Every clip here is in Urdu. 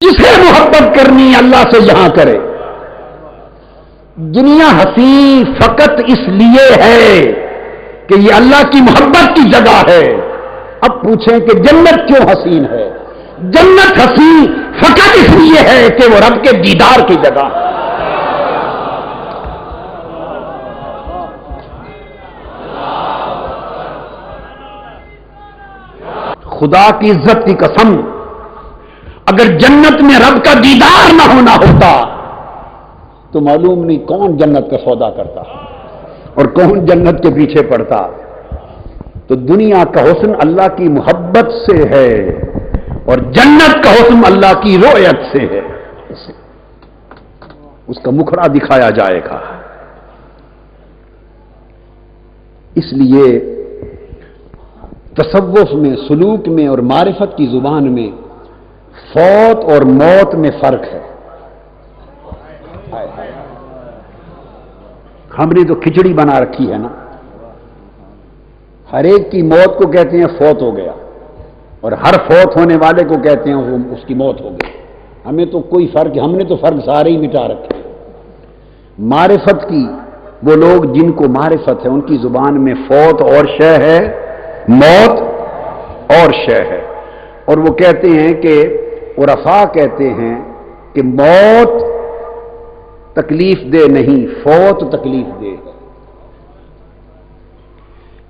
جسے محبت کرنی اللہ سے یہاں کرے. دنیا حسین فقط اس لیے ہے کہ یہ اللہ کی محبت کی جگہ ہے. اب پوچھیں کہ جنت کیوں حسین ہے؟ جنت حسین فقط اس لیے ہے کہ وہ رب کے دیدار کی جگہ ہے. خدا کی عزت کی قسم، اگر جنت میں رب کا دیدار نہ ہونا ہوتا تو معلوم نہیں کون جنت کا سودا کرتا اور کون جنت کے پیچھے پڑتا. تو دنیا کا حسن اللہ کی محبت سے ہے اور جنت کا حسن اللہ کی رؤیت سے ہے. اس کا مکھڑا دکھایا جائے گا. اس لیے تصوف میں، سلوک میں اور معرفت کی زبان میں فوت اور موت میں فرق ہے. ہم نے تو کھچڑی بنا رکھی ہے نا، ہر ایک کی موت کو کہتے ہیں فوت ہو گیا اور ہر فوت ہونے والے کو کہتے ہیں اس کی موت ہو گئی. ہمیں تو کوئی فرق، ہم نے تو فرق سارے ہی مٹا رکھے. معرفت کی وہ لوگ جن کو معرفت ہے ان کی زبان میں فوت اور شے ہے، موت اور شے ہے. اور وہ کہتے ہیں کہ عرفاء کہتے ہیں کہ موت تکلیف دہ نہیں، فوت تکلیف دہ ہے.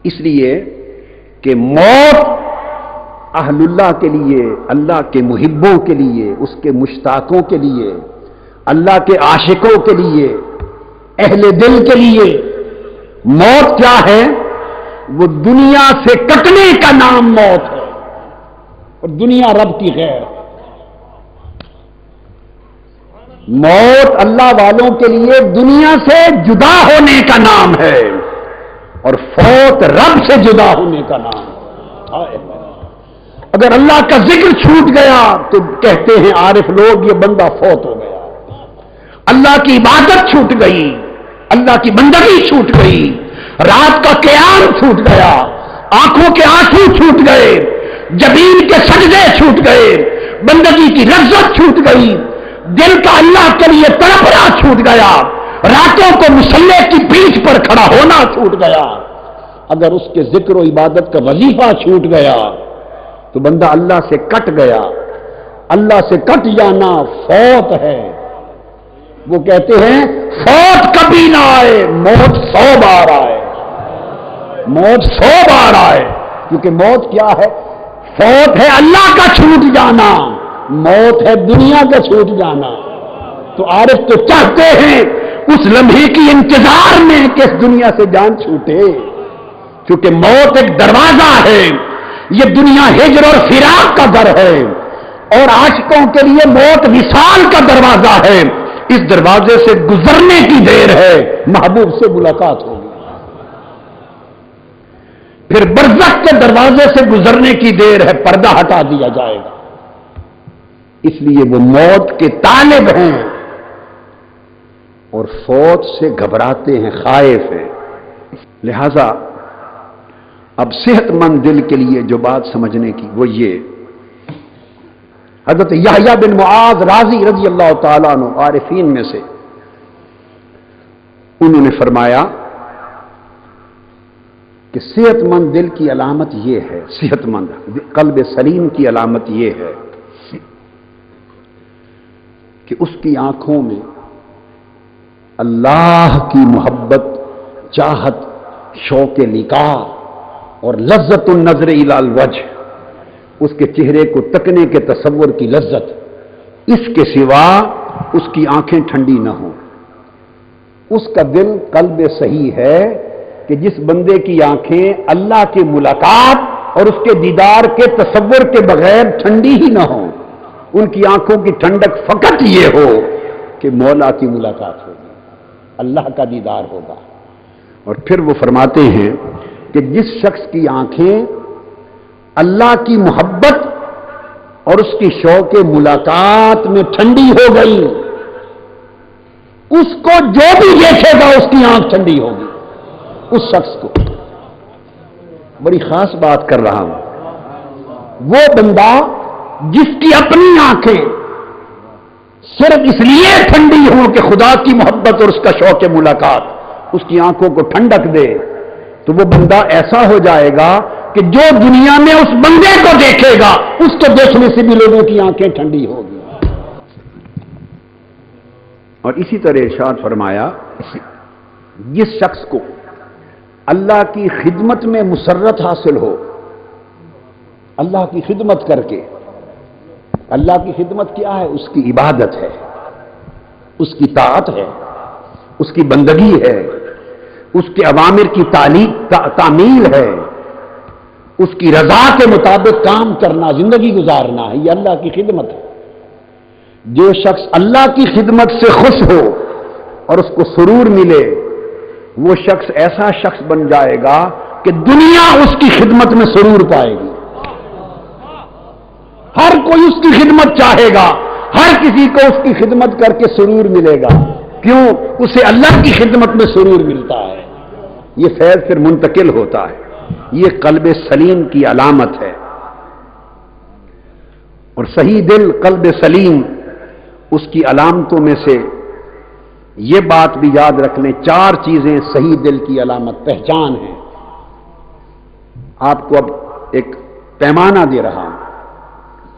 اس لیے کہ موت اہل اللہ کے لیے، اللہ کے محبوں کے لیے، اس کے مشتاقوں کے لیے، اللہ کے عاشقوں کے لیے، اہل دل کے لیے موت کیا ہے؟ وہ دنیا سے کٹنے کا نام موت ہے اور دنیا رب کی غیر ہے. موت اللہ والوں کے لیے دنیا سے جدا ہونے کا نام ہے اور فوت رب سے جدا ہونے کا نام ہے. اگر اللہ کا ذکر چھوٹ گیا تو کہتے ہیں عارف لوگ یہ بندہ فوت ہو گیا. اللہ کی عبادت چھوٹ گئی، اللہ کی بندگی چھوٹ گئی، رات کا قیام چھوٹ گیا، آنکھوں کے آنسو چھوٹ گئے، جبین کے سجدے چھوٹ گئے، بندگی کی لذت چھوٹ گئی، دل کا اللہ کے لیے تڑپنا چھوٹ گیا، راتوں کو مصلی کی پیٹھ پر کھڑا ہونا چھوٹ گیا. اگر اس کے ذکر و عبادت کا وظیفہ چھوٹ گیا تو بندہ اللہ سے کٹ گیا. اللہ سے کٹ جانا فوت ہے. وہ کہتے ہیں فوت کبھی نہ آئے، موت 100 بار آئے. موت 100 بار آئے، کیونکہ موت کیا ہے؟ فوت ہے اللہ کا چھوٹ جانا، موت ہے دنیا کا چھوٹ جانا. تو عارف تو چاہتے ہیں اس لمحے کی انتظار میں کہ اس دنیا سے جان چھوٹے، کیونکہ موت ایک دروازہ ہے. یہ دنیا ہجر اور فراق کا در ہے اور عاشقوں کے لیے موت وصال کا دروازہ ہے. اس دروازے سے گزرنے کی دیر ہے، محبوب سے ملاقات ہوگی. پھر برزخ کے دروازے سے گزرنے کی دیر ہے، پردہ ہٹا دیا جائے گا. اس لیے وہ موت کے طالب ہیں اور فوت سے گھبراتے ہیں، خائف ہیں. لہذا اب صحت مند دل کے لیے جو بات سمجھنے کی وہ یہ، حضرت یحییٰ بن معاذ رازی رضی اللہ تعالیٰ عنہ عارفین میں سے، انہوں نے فرمایا کہ صحت مند دل کی علامت یہ ہے، صحت مند قلب سلیم کی علامت یہ ہے کہ اس کی آنکھوں میں اللہ کی محبت، چاہت، شوق لقاء اور لذت النظر الی الوجہ، اس کے چہرے کو تکنے کے تصور کی لذت، اس کے سوا اس کی آنکھیں ٹھنڈی نہ ہوں. اس کا دل قلب صحیح ہے کہ جس بندے کی آنکھیں اللہ کی ملاقات اور اس کے دیدار کے تصور کے بغیر ٹھنڈی ہی نہ ہوں. ان کی آنکھوں کی ٹھنڈک فقط یہ ہو کہ مولا کی ملاقات ہوگی، اللہ کا دیدار ہوگا. اور پھر وہ فرماتے ہیں کہ جس شخص کی آنکھیں اللہ کی محبت اور اس کی شوق ملاقات میں ٹھنڈی ہو گئی، اس کو جو بھی دیکھے گا اس کی آنکھ ٹھنڈی ہوگی. اس شخص کو بڑی خاص بات کر رہا ہوں، وہ بندہ جس کی اپنی آنکھیں صرف اس لیے ٹھنڈی ہوں کہ خدا کی محبت اور اس کا شوق ملاقات اس کی آنکھوں کو ٹھنڈک دے، تو وہ بندہ ایسا ہو جائے گا کہ جو دنیا میں اس بندے کو دیکھے گا اس کو دیکھنے سے بھی لوگوں کی آنکھیں ٹھنڈی ہوگی۔ اور اسی طرح ارشاد فرمایا، جس شخص کو اللہ کی خدمت میں مسرت حاصل ہو، اللہ کی خدمت کر کے، اللہ کی خدمت کیا ہے؟ اس کی عبادت ہے، اس کی طاعت ہے، اس کی بندگی ہے، اس کے اوامر کی تعمیل ہے، اس کی رضا کے مطابق کام کرنا، زندگی گزارنا ہے، یہ اللہ کی خدمت ہے۔ جو شخص اللہ کی خدمت سے خوش ہو اور اس کو سرور ملے، وہ شخص ایسا شخص بن جائے گا کہ دنیا اس کی خدمت میں سرور پائے گی۔ ہر کوئی اس کی خدمت چاہے گا، ہر کسی کو اس کی خدمت کر کے سرور ملے گا۔ کیوں؟ اسے اللہ کی خدمت میں سرور ملتا ہے۔ یہ فیض پھر منتقل ہوتا ہے، یہ قلب سلیم کی علامت ہے۔ اور صحیح دل، قلب سلیم، اس کی علامتوں میں سے یہ بات بھی یاد رکھ لیں، 4 چیزیں صحیح دل کی علامت پہچان ہیں۔ آپ کو اب ایک پیمانہ دے رہا ہوں،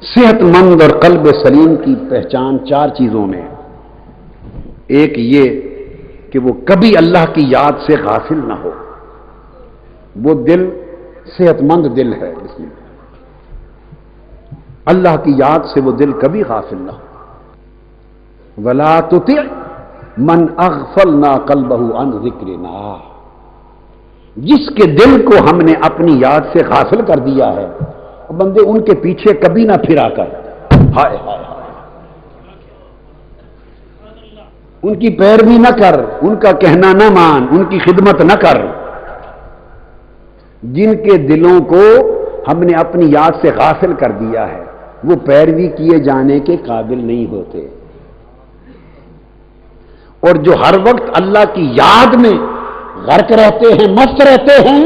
صحت مند اور قلب سلیم کی پہچان 4 چیزوں میں۔ ایک یہ کہ وہ کبھی اللہ کی یاد سے غافل نہ ہو، وہ دل صحت مند دل ہے، بسم اللہ، اللہ کی یاد سے وہ دل کبھی غافل نہ ہو۔ وَلَا تُطِعْ مَنْ أَغْفَلْنَا قَلْبَهُ عَنْ ذِكْرِنَا، جس کے دل کو ہم نے اپنی یاد سے غافل کر دیا ہے، بندے ان کے پیچھے کبھی نہ پھرا کر، ہائے ہائے ہائے، ان کی پیروی نہ کر، ان کا کہنا نہ مان، ان کی خدمت نہ کر۔ جن کے دلوں کو ہم نے اپنی یاد سے غافل کر دیا ہے، وہ پیروی کیے جانے کے قابل نہیں ہوتے۔ اور جو ہر وقت اللہ کی یاد میں غرق رہتے ہیں، مست رہتے ہیں،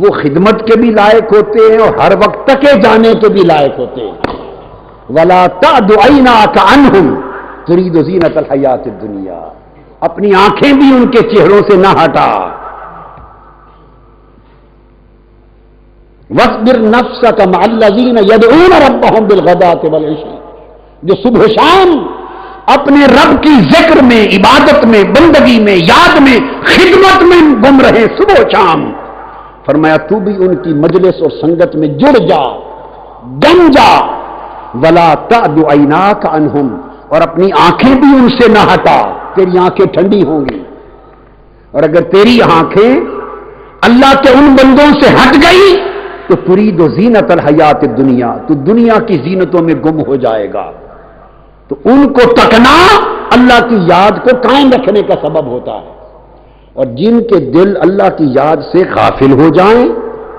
وہ خدمت کے بھی لائق ہوتے ہیں اور ہر وقت تکے جانے کے بھی لائق ہوتے ہیں۔ وَلَا تَعْدُ عَيْنَاكَ عَنْهُمْ تُرِيدُ زِينَةَ الْحَيَاةِ الدُّنْيَا، اپنی آنکھیں بھی ان کے چہروں سے نہ ہٹا۔ وَاصْبِرْ نَفْسَكَ مَعَ الَّذِينَ يَدْعُونَ رَبَّهُمْ بِالْغَدَاةِ وَالْعَشِيِّ، جو صبح و شام اپنے رب کی ذکر میں، عبادت میں، بندگی میں، یاد میں، خدمت میں گم رہے صبح و شام۔ فرمایا تو بھی ان کی مجلس اور سنگت میں جڑ جا، جم جا۔ وَلَا تَعْدُ عَيْنَاكَ عَنْهُمْ، اور اپنی آنکھیں بھی ان سے نہ ہٹا، تیری آنکھیں ٹھنڈی ہوں گی۔ اور اگر تیری آنکھیں اللہ کے ان بندوں سے ہٹ گئی تو ترید زینت الحیات الدنیا، تو دنیا کی زینتوں میں گم ہو جائے گا۔ تو ان کو تکنا اللہ کی یاد کو قائم رکھنے کا سبب ہوتا ہے۔ اور جن کے دل اللہ کی یاد سے غافل ہو جائیں،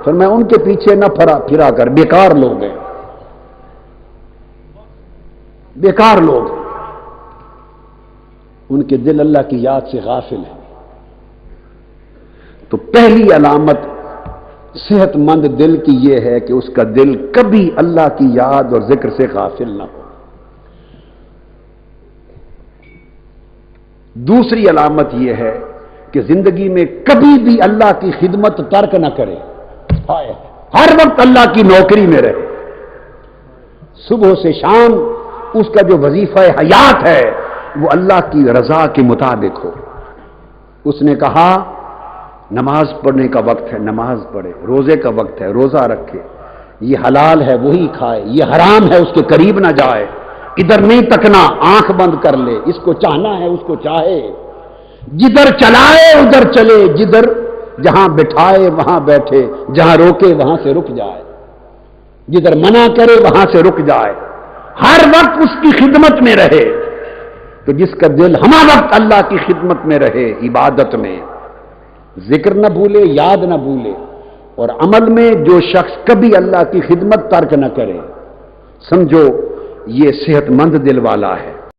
فرمایا ان کے پیچھے نہ پھرا کر، بیکار لوگ ہیں، بیکار لوگ ہیں، ان کے دل اللہ کی یاد سے غافل ہیں۔ تو پہلی علامت صحت مند دل کی یہ ہے کہ اس کا دل کبھی اللہ کی یاد اور ذکر سے غافل نہ ہو۔ دوسری علامت یہ ہے کہ زندگی میں کبھی بھی اللہ کی خدمت ترک نہ کرے، ہر وقت اللہ کی نوکری میں رہے، صبح سے شام اس کا جو وظیفہ حیات ہے وہ اللہ کی رضا کے مطابق ہو۔ اس نے کہا نماز پڑھنے کا وقت ہے نماز پڑھے، روزے کا وقت ہے روزہ رکھے، یہ حلال ہے وہی کھائے، یہ حرام ہے اس کے قریب نہ جائے، ادھر نہیں تکنا، آنکھ بند کر لے، اس کو چاہنا ہے اس کو چاہے، جدھر چلائے ادھر چلے، جدھر جہاں بٹھائے وہاں بیٹھے، جہاں روکے وہاں سے رک جائے، جدھر منع کرے وہاں سے رک جائے، ہر وقت اس کی خدمت میں رہے۔ تو جس کا دل ہمہ وقت اللہ کی خدمت میں رہے، عبادت میں، ذکر نہ بھولے، یاد نہ بھولے، اور عمل میں جو شخص کبھی اللہ کی خدمت ترک نہ کرے، سمجھو یہ صحت مند دل والا ہے۔